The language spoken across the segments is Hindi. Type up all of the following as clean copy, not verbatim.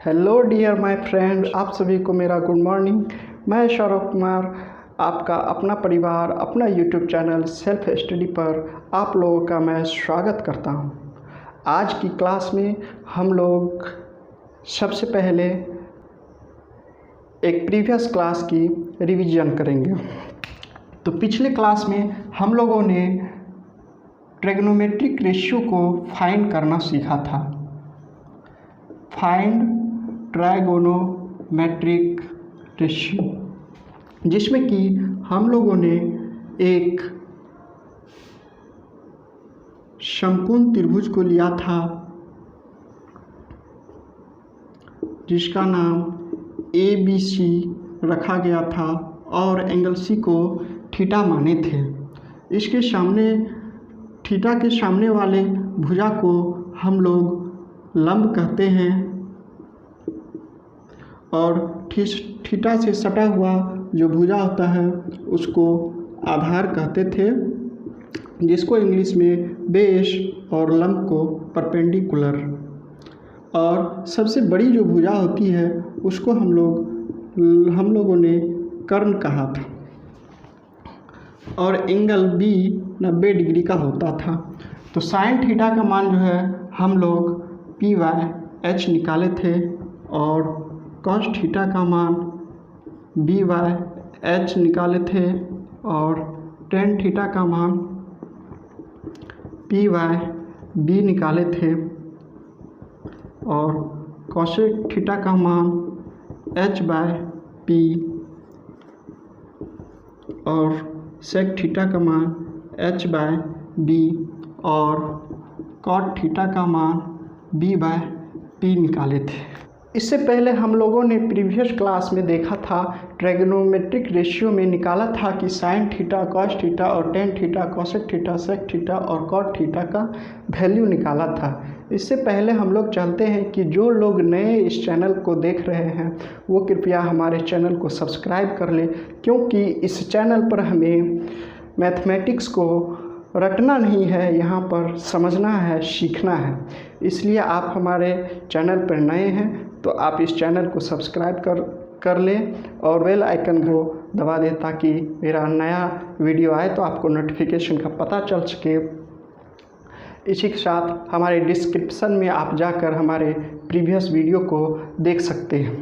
हेलो डियर माय फ्रेंड, आप सभी को मेरा गुड मॉर्निंग। मैं सौरभ कुमार, आपका अपना परिवार, अपना यूट्यूब चैनल सेल्फ स्टडी पर आप लोगों का मैं स्वागत करता हूं। आज की क्लास में हम लोग सबसे पहले एक प्रीवियस क्लास की रिवीजन करेंगे। तो पिछले क्लास में हम लोगों ने ट्रिग्नोमेट्रिक रेशियो को फाइंड करना सीखा था। फाइंड ट्राइगोनोमेट्रिक रेशियो, जिसमें कि हम लोगों ने एक समकोण त्रिभुज को लिया था जिसका नाम ABC रखा गया था और एंगल C को थीटा माने थे। इसके सामने थीटा के सामने वाले भुजा को हम लोग लंब कहते हैं और थीटा से सटा हुआ जो भुजा होता है उसको आधार कहते थे, जिसको इंग्लिश में बेस और लंब को परपेंडिकुलर। और सबसे बड़ी जो भुजा होती है उसको हम लोगों ने कर्ण कहा था और एंगल B 90 डिग्री का होता था। तो साइन थीटा का मान जो है हम लोग PYH निकाले थे और कॉस थीटा का मान BYH निकाले थे और टेन थीटा का मान PYB निकाले थे और कॉसेक थीटा का मान H/P और सेक थीटा का मान H/B और कॉट थीटा का मान B/P निकाले थे। इससे पहले हम लोगों ने प्रीवियस क्लास में देखा था, ट्रिग्नोमेट्रिक रेशियो में निकाला था कि साइन थीटा, कॉस थीटा और tan theta, cosec theta, sec theta और कॉट थीटा का वैल्यू निकाला था। इससे पहले हम लोग चाहते हैं कि जो लोग नए इस चैनल को देख रहे हैं वो कृपया हमारे चैनल को सब्सक्राइब कर लें, क्योंकि इस चैनल पर हमें मैथमेटिक्स को रटना नहीं है, यहाँ पर समझना है, सीखना है। इसलिए आप हमारे चैनल पर नए हैं तो आप इस चैनल को सब्सक्राइब कर लें और बेल आइकन को दबा दें ताकि मेरा नया वीडियो आए तो आपको नोटिफिकेशन का पता चल सके। इसी के साथ हमारे डिस्क्रिप्शन में आप जाकर हमारे प्रीवियस वीडियो को देख सकते हैं।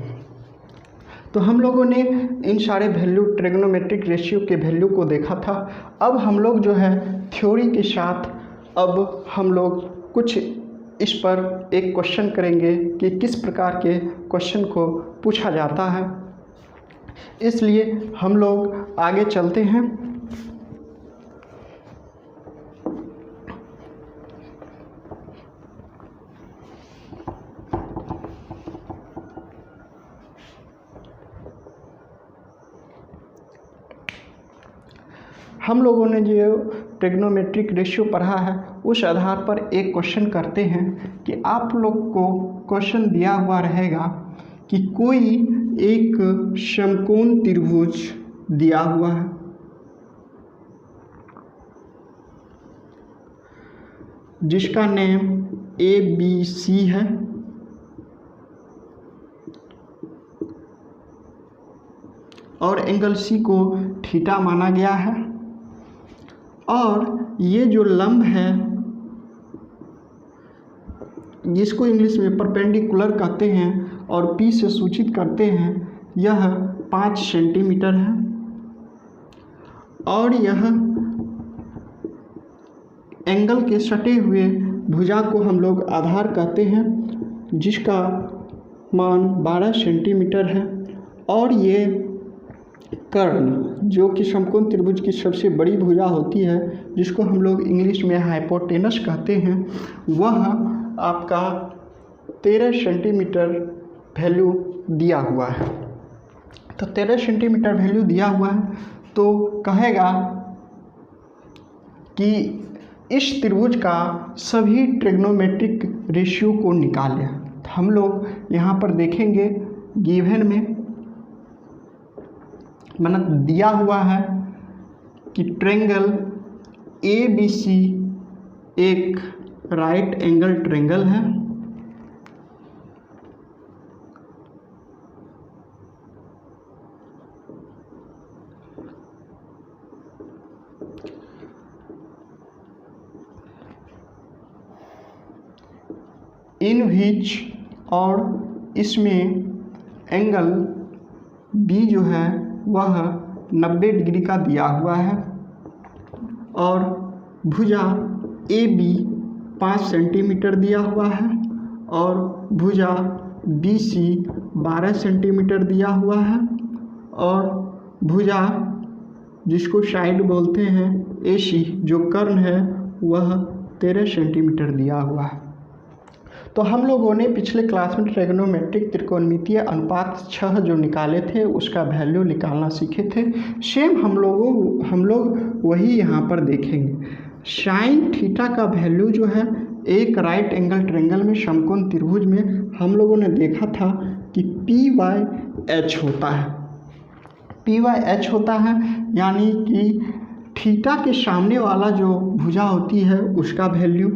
तो हम लोगों ने इन सारे वैल्यू, ट्रिग्नोमेट्रिक रेशियो के वैल्यू को देखा था। अब हम लोग जो है थ्योरी के साथ अब हम लोग कुछ इस पर एक क्वेश्चन करेंगे कि किस प्रकार के क्वेश्चन को पूछा जाता है। इसलिए हम लोग आगे चलते हैं। हम लोगों ने जो ट्रिग्नोमेट्रिक रेशियो पढ़ा है उस आधार पर एक क्वेश्चन करते हैं कि आप लोग को क्वेश्चन दिया हुआ रहेगा कि कोई एक समकोण त्रिभुज दिया हुआ है जिसका नेम ABC है और एंगल C को थीटा माना गया है और ये जो लंब है जिसको इंग्लिश में परपेंडिकुलर कहते हैं और P से सूचित करते हैं, यह 5 सेंटीमीटर है और यह एंगल के सटे हुए भुजा को हम लोग आधार कहते हैं जिसका मान 12 सेंटीमीटर है और ये कर्ण जो कि समकोण त्रिभुज की सबसे बड़ी भुजा होती है जिसको हम लोग इंग्लिश में हाइपोटेनस कहते हैं, वह आपका 13 सेंटीमीटर वैल्यू दिया हुआ है। तो 13 सेंटीमीटर वैल्यू दिया हुआ है तो कहेगा कि इस त्रिभुज का सभी ट्रिग्नोमेट्रिक रेशियो को निकालें। तो हम लोग यहाँ पर देखेंगे गिवन में मतलब दिया हुआ है कि ट्रायंगल ABC एक राइट एंगल ट्रायंगल है इन विच, और इसमें एंगल बी जो है वह 90 डिग्री का दिया हुआ है और भुजा ए बी 5 सेंटीमीटर दिया हुआ है और भुजा बी सी 12 सेंटीमीटर दिया हुआ है और भुजा जिसको साइड बोलते हैं ए सी जो कर्ण है वह 13 सेंटीमीटर दिया हुआ है। तो हम लोगों ने पिछले क्लास में ट्रिग्नोमेट्रिक त्रिकोणमितीय अनुपात 6 जो निकाले थे उसका वैल्यू निकालना सीखे थे। सेम हम लोग वही यहाँ पर देखेंगे। साइन थीटा का वैल्यू जो है एक राइट एंगल ट्रायंगल में समकोण त्रिभुज में हम लोगों ने देखा था कि पी बाय एच होता है। पी बाय एच होता है यानी कि थीटा के सामने वाला जो भुजा होती है उसका वैल्यू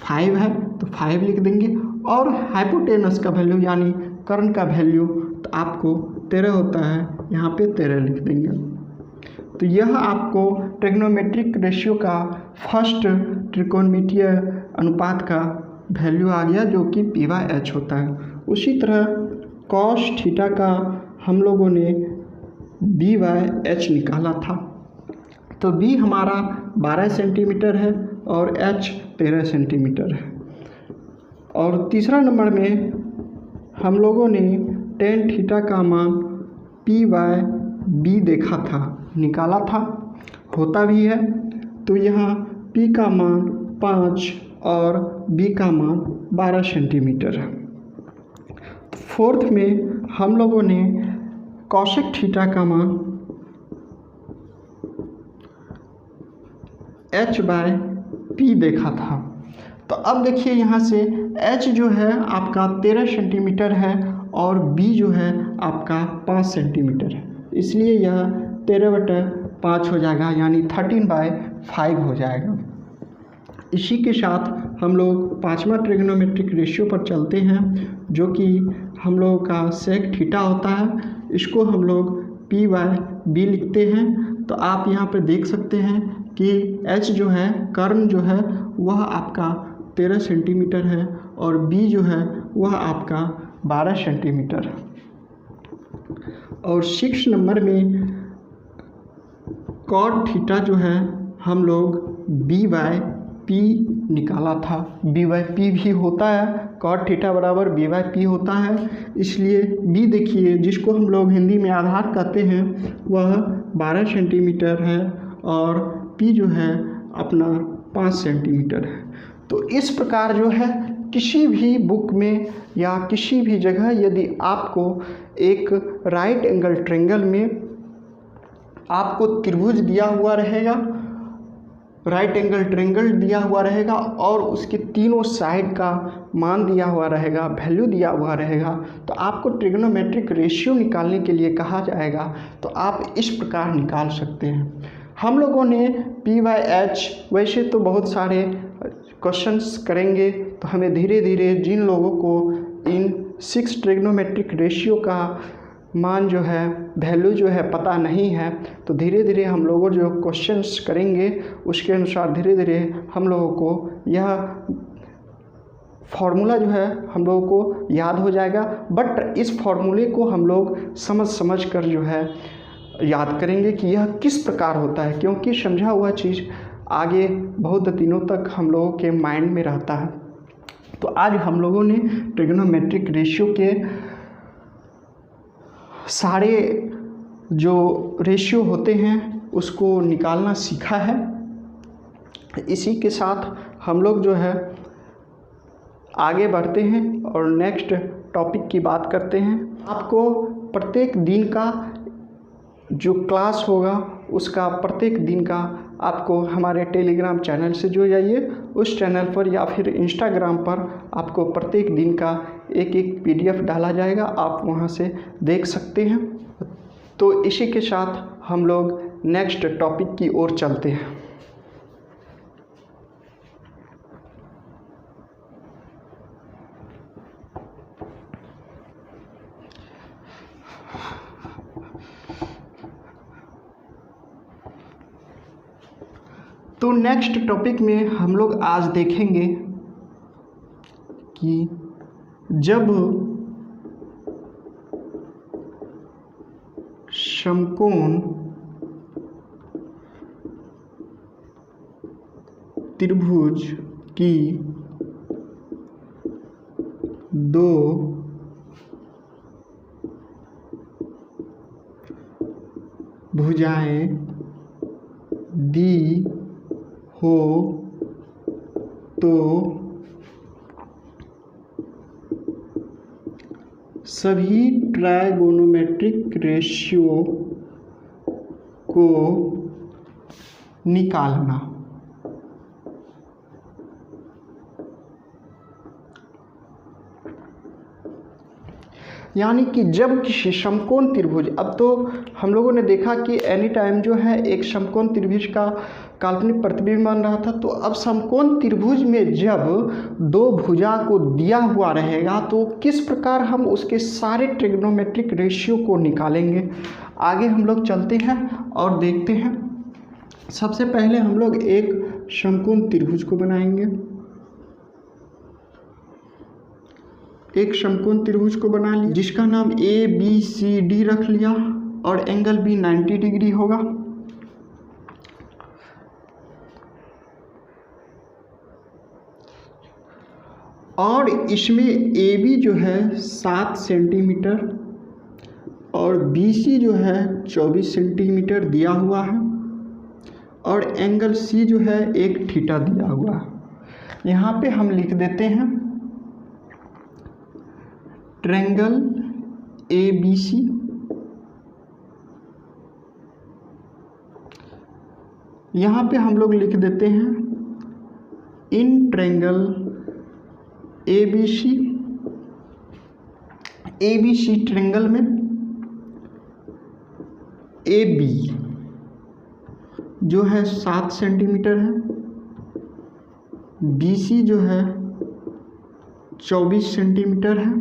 5 है तो 5 लिख देंगे और हाइपोटेनस का वैल्यू यानी कर्ण का वैल्यू तो आपको 13 होता है, यहाँ पे 13 लिख देंगे। तो यह आपको ट्रिग्नोमेट्रिक रेशियो का फर्स्ट त्रिकोणमितीय अनुपात का वैल्यू आ गया जो कि पी बाय एच होता है। उसी तरह कॉस थीटा का हम लोगों ने बी बाय एच निकाला था। तो बी हमारा 12 सेंटीमीटर है और एच 13 सेंटीमीटर है। और तीसरा नंबर में हम लोगों ने टेन थीटा का मान पी बाय बी देखा था, निकाला था, होता भी है। तो यहाँ पी का मान 5 और बी का मान 12 सेंटीमीटर है। फोर्थ में हम लोगों ने कॉसेक थीटा का मान h बाय पी देखा था। तो अब देखिए यहाँ से h जो है आपका 13 सेंटीमीटर है और b जो है आपका 5 सेंटीमीटर है, इसलिए यह 13/5 हो जाएगा यानी 13/5 हो जाएगा। इसी के साथ हम लोग पांचवा ट्रिग्नोमेट्रिक रेशियो पर चलते हैं जो कि हम लोगों का सेक थीटा होता है। इसको हम लोग p बाय बी लिखते हैं। तो आप यहाँ पे देख सकते हैं कि h जो है कर्ण जो है वह आपका 13 सेंटीमीटर है और b जो है वह आपका 12 सेंटीमीटर है। और 6 नंबर में कॉट थीटा जो है हम लोग b बाय पी निकाला था। b बाय पी भी होता है, कॉट थीटा बराबर b बाय पी होता है। इसलिए b देखिए जिसको हम लोग हिंदी में आधार कहते हैं वह 12 सेंटीमीटर है और p जो है अपना 5 सेंटीमीटर है। तो इस प्रकार जो है किसी भी बुक में या किसी भी जगह यदि आपको एक राइट एंगल ट्रायंगल में आपको त्रिभुज दिया हुआ रहेगा, राइट एंगल ट्रायंगल दिया हुआ रहेगा और उसके तीनों साइड का मान दिया हुआ रहेगा, वैल्यू दिया हुआ रहेगा, तो आपको ट्रिग्नोमेट्रिक रेशियो निकालने के लिए कहा जाएगा। तो आप इस प्रकार निकाल सकते हैं। हम लोगों ने p बाय एच वैसे तो बहुत सारे क्वेश्चंस करेंगे, तो हमें धीरे धीरे जिन लोगों को इन 6 ट्रिग्नोमेट्रिक रेशियो का मान जो है वैल्यू जो है पता नहीं है, तो धीरे धीरे हम लोगों जो क्वेश्चंस करेंगे उसके अनुसार धीरे धीरे हम लोगों को यह फार्मूला जो है हम लोगों को याद हो जाएगा। बट इस फार्मूले को हम लोग समझ कर जो है याद करेंगे कि यह किस प्रकार होता है, क्योंकि समझा हुआ चीज़ आगे बहुत दिनों तक हम लोगों के माइंड में रहता है। तो आज हम लोगों ने ट्रिग्नोमेट्रिक रेशियो के सारे जो रेशियो होते हैं उसको निकालना सीखा है। इसी के साथ हम लोग जो है आगे बढ़ते हैं और नेक्स्ट टॉपिक की बात करते हैं। आपको प्रत्येक दिन का जो क्लास होगा उसका प्रत्येक दिन का आपको हमारे टेलीग्राम चैनल से जुड़ जाइए, उस चैनल पर या फिर इंस्टाग्राम पर आपको प्रत्येक दिन का एक एक PDF डाला जाएगा, आप वहां से देख सकते हैं। तो इसी के साथ हम लोग नेक्स्ट टॉपिक की ओर चलते हैं। तो नेक्स्ट टॉपिक में हम लोग आज देखेंगे कि जब समकोण त्रिभुज की दो भुजाएं दी हो तो सभी ट्राइगोनोमेट्रिक रेशियो को निकालना। यानी कि जब किसी समकोण त्रिभुज, अब तो हम लोगों ने देखा कि एनी टाइम जो है एक समकोण त्रिभुज का काल्पनिक प्रतिबिंब बन रहा था, तो अब समकोण त्रिभुज में जब दो भुजा को दिया हुआ रहेगा तो किस प्रकार हम उसके सारे ट्रिग्नोमेट्रिक रेशियो को निकालेंगे। आगे हम लोग चलते हैं और देखते हैं। सबसे पहले हम लोग एक समकोण त्रिभुज को बनाएंगे। एक समकोण त्रिभुज को बना लिया जिसका नाम ABCD रख लिया और एंगल भी 90 डिग्री होगा। और इसमें AB जो है 7 सेंटीमीटर और BC जो है 24 सेंटीमीटर दिया हुआ है और एंगल C जो है 1 थीटा दिया हुआ है। यहाँ पे हम लिख देते हैं ट्रायंगल ABC यहाँ पे हम लोग लिख देते हैं इन ट्रायंगल ABC ट्रायंगल में AB जो है 7 सेंटीमीटर है, BC जो है 24 सेंटीमीटर है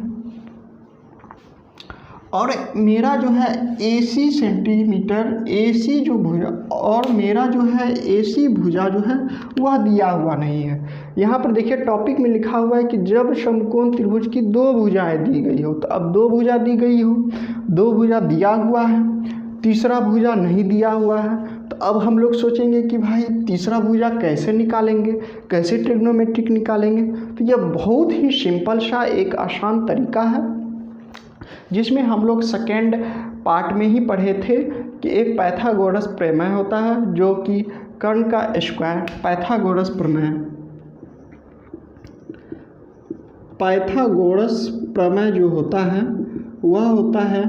और मेरा जो है AC सेंटीमीटर AC जो भुजा और मेरा जो है AC भुजा जो है वह दिया हुआ नहीं है। यहाँ पर देखिए टॉपिक में लिखा हुआ है कि जब समकोण त्रिभुज की दो भुजाएं दी गई हो, तो अब दो भुजा दी गई हो, दो भुजा दिया हुआ है, तीसरा भुजा नहीं दिया हुआ है। तो अब हम लोग सोचेंगे कि भाई तीसरा भुजा कैसे निकालेंगे, कैसे ट्रिग्नोमेट्रिक निकालेंगे। तो यह बहुत ही सिंपल सा एक आसान तरीका है जिसमें हम लोग सेकेंड पार्ट में ही पढ़े थे कि एक पाइथागोरस प्रमेय होता है जो कि कर्ण का स्क्वायर। पाइथागोरस प्रमेय जो होता है वह होता है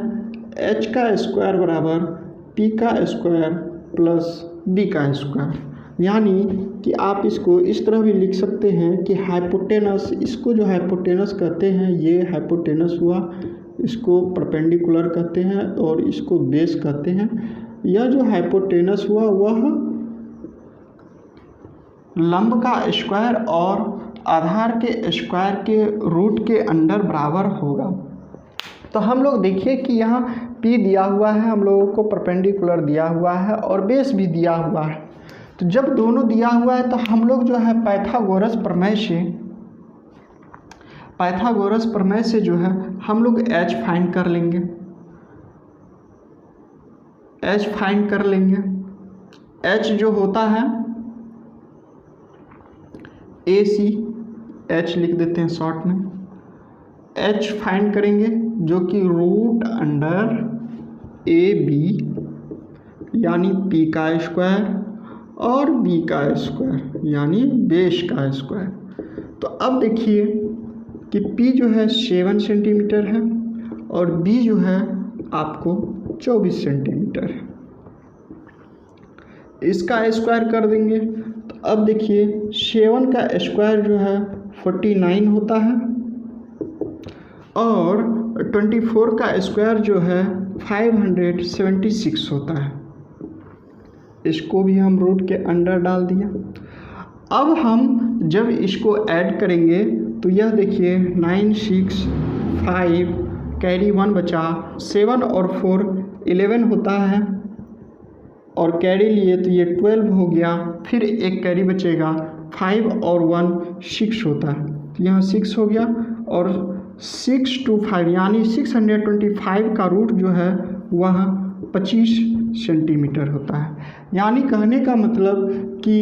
h का स्क्वायर बराबर p का स्क्वायर प्लस b का स्क्वायर। यानी कि आप इसको इस तरह भी लिख सकते हैं कि हाइपोटेनस, इसको जो हाइपोटेनस कहते हैं ये हाइपोटेनस हुआ, इसको परपेंडिकुलर कहते हैं और इसको बेस कहते हैं। यह जो हाइपोटेनस हुआ वह लंब का स्क्वायर और आधार के स्क्वायर के रूट के अंडर बराबर होगा। तो हम लोग देखिए कि यहाँ P दिया हुआ है, हम लोगों को परपेंडिकुलर दिया हुआ है और बेस भी दिया हुआ है। तो जब दोनों दिया हुआ है तो हम लोग जो है पाइथागोरस प्रमेय से जो है हम लोग h फाइंड कर लेंगे। h जो होता है AC, h लिख देते हैं शॉर्ट में, h फाइंड करेंगे जो कि रूट अंडर AB यानी P का स्क्वायर और B का स्क्वायर यानी बेस का स्क्वायर। तो अब देखिए कि P जो है 7 सेंटीमीटर है और B जो है आपको 24 सेंटीमीटर है। इसका स्क्वायर कर देंगे तो अब देखिए 7 का स्क्वायर जो है 49 होता है और 24 का स्क्वायर जो है 576 होता है। इसको भी हम रूट के अंडर डाल दिया। अब हम जब इसको ऐड करेंगे तो यह देखिए 9 6 5 कैरी 1 बचा, 7 और 4 11 होता है और कैरी लिए तो ये 12 हो गया, फिर एक कैरी बचेगा, 5 और 1 6 होता है। तो यहाँ 6 हो गया, और 6 to 5 यानी 625 का रूट जो है वह 25 सेंटीमीटर होता है। यानी कहने का मतलब कि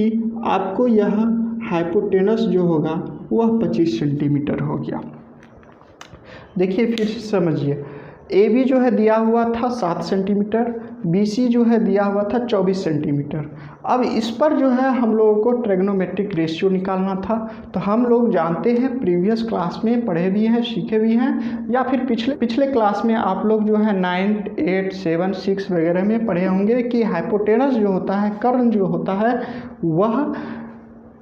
आपको यह हाइपोटेनस जो होगा वह 25 सेंटीमीटर हो गया। देखिए फिर से समझिए, ए बी जो है दिया हुआ था 7 सेंटीमीटर, बी सी जो है दिया हुआ था 24 सेंटीमीटर। अब इस पर जो है हम लोगों को ट्रिग्नोमेट्रिक रेशियो निकालना था। तो हम लोग जानते हैं, प्रीवियस क्लास में पढ़े भी हैं, सीखे भी हैं, या फिर पिछले क्लास में आप लोग जो है 9, 8, 7, 6 वगैरह में पढ़े होंगे कि हाइपोटेनस जो होता है, कर्ण जो होता है, वह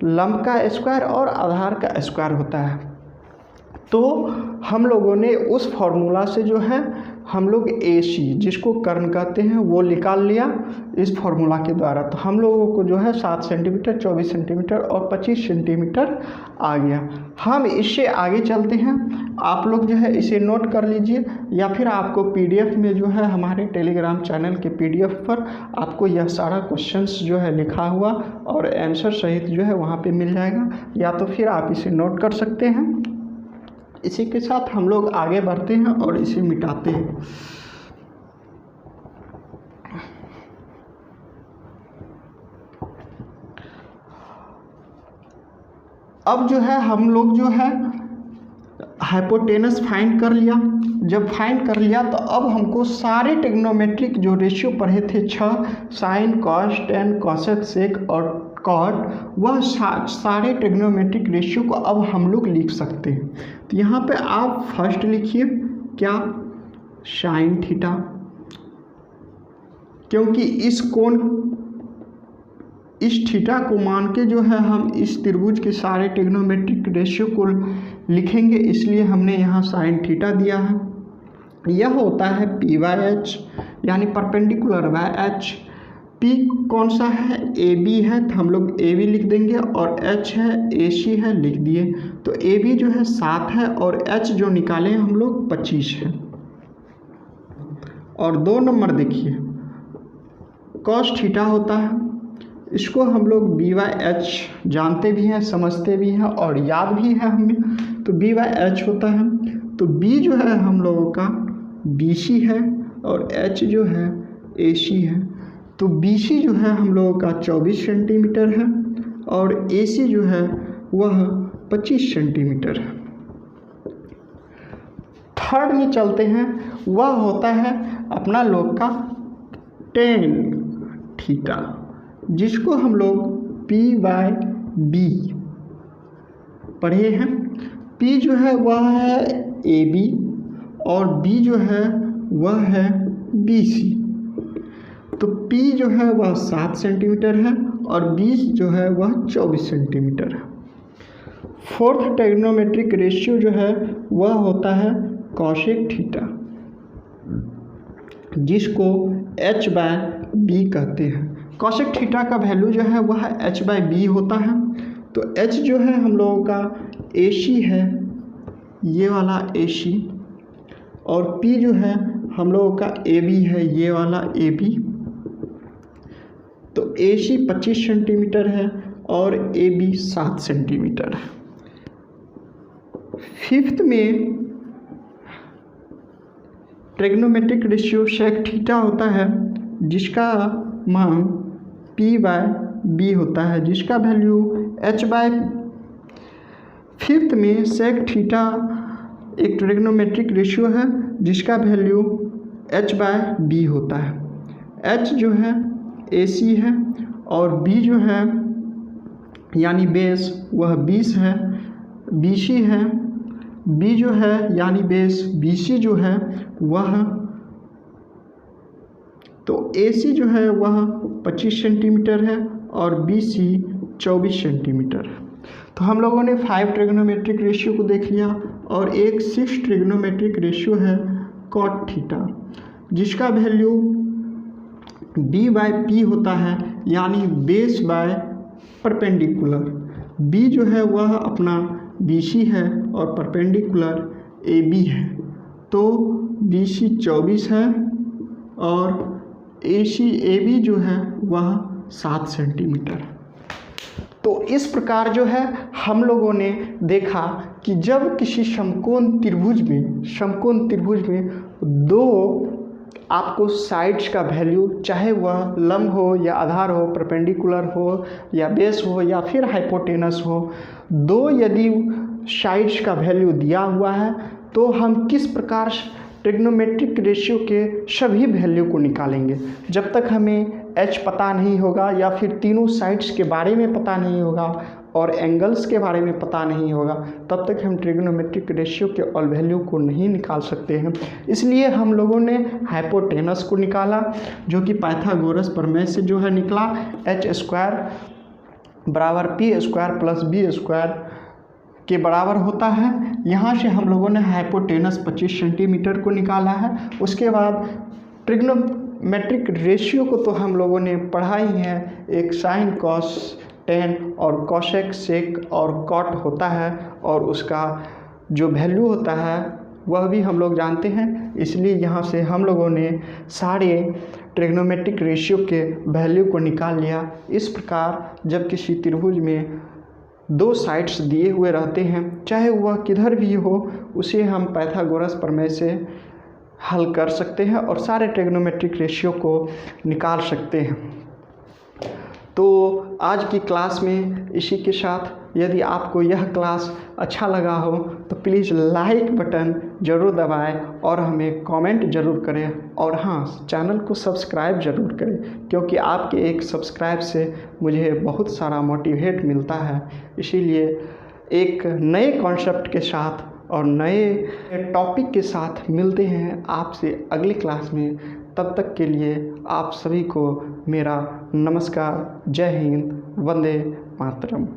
लंब का स्क्वायर और आधार का स्क्वायर होता है। तो हम लोगों ने उस फॉर्मूला से जो है हम लोग AC जिसको कर्ण कहते हैं वो निकाल लिया इस फॉर्मूला के द्वारा। तो हम लोगों को जो है 7 सेंटीमीटर, 24 सेंटीमीटर और 25 सेंटीमीटर आ गया। हम इससे आगे चलते हैं, आप लोग जो है इसे नोट कर लीजिए, या फिर आपको PDF में जो है हमारे टेलीग्राम चैनल के PDF पर आपको यह सारा क्वेश्चंस जो है लिखा हुआ और आंसर सहित जो है वहाँ पे मिल जाएगा, या तो फिर आप इसे नोट कर सकते हैं। इसी के साथ हम लोग आगे बढ़ते हैं और इसे मिटाते हैं। अब जो है हम लोग जो है हाइपोटेनस फाइंड कर लिया। जब फाइंड कर लिया तो अब हमको सारे ट्रिग्नोमेट्रिक जो रेशियो पढ़े थे 6 साइन, कॉस, टेन, कोसेक, सेक और कॉट, वह सारे ट्रिग्नोमेट्रिक रेशियो को अब हम लोग लिख सकते हैं। तो यहाँ पे आप फर्स्ट लिखिए क्या, साइन थीटा, क्योंकि इस थीटा को मान के जो है हम इस त्रिभुज के सारे ट्रिग्नोमेट्रिक रेशियो को लिखेंगे, इसलिए हमने यहाँ साइन थीटा दिया है। यह होता है P/H यानी परपेंडिकुलर बाय H। P कौन सा है, AB है, तो हम लोग AB लिख देंगे, और H है, AC है, लिख दिए। तो AB जो है 7 है और H जो निकाले हैं हम लोग 25 है। और 2 नंबर देखिए, कॉस थीटा होता है, इसको हम लोग B/H जानते भी हैं, समझते भी हैं और याद भी है हमें। तो B/H होता है, तो B जो है हम लोगों का BC है और H जो है AC है। तो BC जो है हम लोगों का 24 सेंटीमीटर है और AC जो है वह 25 सेंटीमीटर है। थर्ड में चलते हैं, वह होता है अपना लोग का टेन थीटा, जिसको हम लोग P/B पढ़े हैं। P जो है वह है AB और B जो है वह है BC। तो P जो है वह 7 सेंटीमीटर है और B जो है वह 24 सेंटीमीटर है। फोर्थ ट्रिग्नोमेट्रिक रेशियो जो है वह होता है कोसेक थीटा, जिसको H/B कहते हैं। कोसेक थीटा का वैल्यू जो है वह H/B होता है। तो H जो है हम लोगों का AC है, ये वाला AC, और P जो है हम लोगों का AB है, ये वाला AB। तो AC 25 सेंटीमीटर है और AB 7 सेंटीमीटर है। फिफ्थ में ट्रिग्नोमेट्रिक रेशियो सेक थीटा होता है, जिसका मान P/B होता है, जिसका वैल्यू फिफ्थ में सेक थीटा एक ट्रिग्नोमेट्रिक रेशियो है जिसका वैल्यू H/B होता है। H जो है AC है और B जो है यानी बेस वह 20 है, BC है, B जो है यानी बेस BC जो है वह, तो AC जो है वह 25 सेंटीमीटर है और BC 24 सेंटीमीटर है। तो हम लोगों ने 5 ट्रिग्नोमेट्रिक रेशियो को देख लिया और एक 6 ट्रिग्नोमेट्रिक रेशियो है कॉट थीटा, जिसका वैल्यू B/P होता है, यानी बेस बाय परपेंडिकुलर। B जो है वह अपना BC है और परपेंडिकुलर AB है। तो BC 24 है और AB जो है वह 7 सेंटीमीटर है। तो इस प्रकार जो है हम लोगों ने देखा कि जब किसी समकोण त्रिभुज में दो आपको साइड्स का वैल्यू, चाहे वह लंब हो या आधार हो, परपेंडिकुलर हो या बेस हो या फिर हाइपोटेनस हो, दो यदि साइड्स का वैल्यू दिया हुआ है तो हम किस प्रकार ट्रिग्नोमेट्रिक रेशियो के सभी वैल्यू को निकालेंगे। जब तक हमें h पता नहीं होगा या फिर तीनों साइड्स के बारे में पता नहीं होगा और एंगल्स के बारे में पता नहीं होगा, तब तक हम ट्रिग्नोमेट्रिक रेशियो के ऑल वैल्यू को नहीं निकाल सकते हैं। इसलिए हम लोगों ने हाइपोटेनस को निकाला, जो कि पाइथागोरस प्रमेय से जो है निकला, h² बराबर p² प्लस b² के बराबर होता है। यहाँ से हम लोगों ने हाइपोटेनस 25 सेंटीमीटर को निकाला है। उसके बाद ट्रिग्नोमेट्रिक रेशियो को तो हम लोगों ने पढ़ा ही है, एक साइन कॉस टेन और कॉसेक सेक और कॉट होता है और उसका जो वैल्यू होता है वह भी हम लोग जानते हैं। इसलिए यहाँ से हम लोगों ने सारे ट्रिग्नोमेट्रिक रेशियो के वैल्यू को निकाल लिया। इस प्रकार जब किसी त्रिभुज में दो साइड्स दिए हुए रहते हैं, चाहे वह किधर भी हो, उसे हम पाइथागोरस प्रमेय से हल कर सकते हैं और सारे ट्रिग्नोमेट्रिक रेशियो को निकाल सकते हैं। तो आज की क्लास में इसी के साथ, यदि आपको यह क्लास अच्छा लगा हो तो प्लीज़ लाइक बटन ज़रूर दबाएं और हमें कमेंट ज़रूर करें, और हाँ, चैनल को सब्सक्राइब ज़रूर करें, क्योंकि आपके एक सब्सक्राइब से मुझे बहुत सारा मोटिवेट मिलता है। इसीलिए एक नए कॉन्सेप्ट के साथ और नए टॉपिक के साथ मिलते हैं आपसे अगली क्लास में। तब तक के लिए आप सभी को मेरा नमस्कार। जय हिंद, वंदे मातरम।